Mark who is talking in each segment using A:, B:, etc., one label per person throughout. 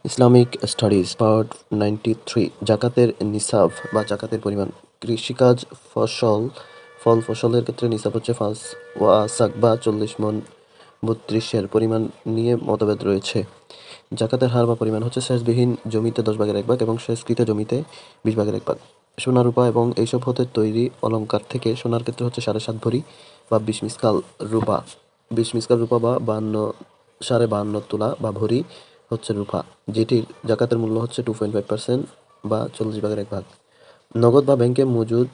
A: Islamic studies part 93 জাকাতের নিসাব বা জাকাতের পরিমাণ। কৃষিকাজ ফসলের ক্ষেত্রে নিসাব হচ্ছে 5 ওয়াসাক বা 40 মণ 32-এর পরিমাণ নিয়ে মতভেদ রয়েছে। জাকাতের হার বা পরিমাণ হচ্ছে সেচবিহীন জমিতে 10/1 এবং সেচকৃত জমিতে 20/1। সোনা রূপা এবং এইসব হতে তৈরি অলঙ্কার থেকে সোনার ক্ষেত্রে হচ্ছে 7.5 ভরি বা 20 মিসকাল রূপা বা 52 তোলা বা ভরি হচ্ছে রূপা, যেটির জাকাতের মূল্য হচ্ছে 2.5% বা 40/1। নগদ বা ব্যাংকে মজুদ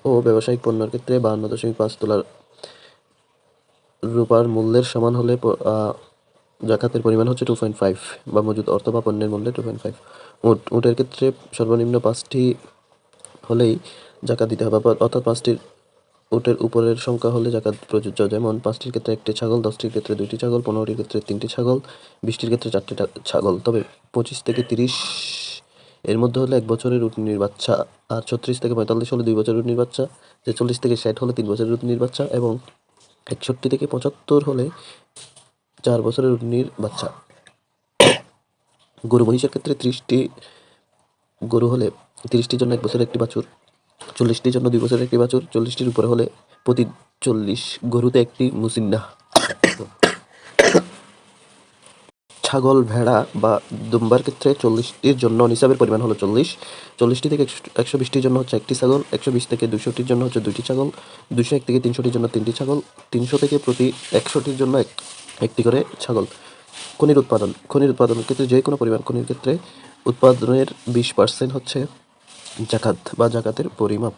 A: ও ব্যবসায়িক পণ্যের ক্ষেত্রে 52.5 তোলা রূপার মূল্যের সমান হলে জাকাতের পরিমাণ হচ্ছে 2.5 বা মজুদ অর্থ বা পণ্যের মূল্যে 2.5। উটের ক্ষেত্রে সর্বনিম্ন 5টি হলেই জাকাত দিতে হবে, অর্থাৎ 5টি উটের উপরের সংখ্যা হলে জাকাত প্রযোজ্য। যেমন 5টির ক্ষেত্রে 1টি ছাগল, 10টির ক্ষেত্রে 2টি ছাগল, 15টির ক্ষেত্রে 3টি ছাগল, 20টির ক্ষেত্রে 4টি ছাগল। তবে 25 থেকে 30 এর মধ্যে হলে 1 বছরের উটনীর বাচ্চা, আর 36 থেকে 45 হলে 2 বছরের উটনীর বাচ্চা, 43 থেকে 60 হলে 3 বছরের উটনীর বাচ্চা এবং 61 থেকে 75 হলে 4 বছরের উটনীর বাচ্চা। গরু মহিষের ক্ষেত্রে 30টি গরু হলে 30টির জন্য 1 বছরের একটি বাছুর, 40টির জন্য 2 বছরের একটি বাছুর, 40টির উপরে হলে প্রতি 40 গরুতে একটি মুসিন্না। ছাগল, ভেড়া বা দুম্বার ক্ষেত্রে 40টির জন্য নিসাবের পরিমাণ হলো 40টি থেকে 120টির জন্য হচ্ছে 1টি ছাগল, 120 থেকে 200টির জন্য হচ্ছে 2টি ছাগল, 201 থেকে 300টির জন্য 3টি ছাগল, 300 থেকে প্রতি 100টির জন্য একটি করে ছাগল। খনির উৎপাদনের ক্ষেত্রে যে কোনো পরিমাণ খনির ক্ষেত্রে উৎপাদনের 20% হচ্ছে জাকাত বা জাকাতের পরিমাপ।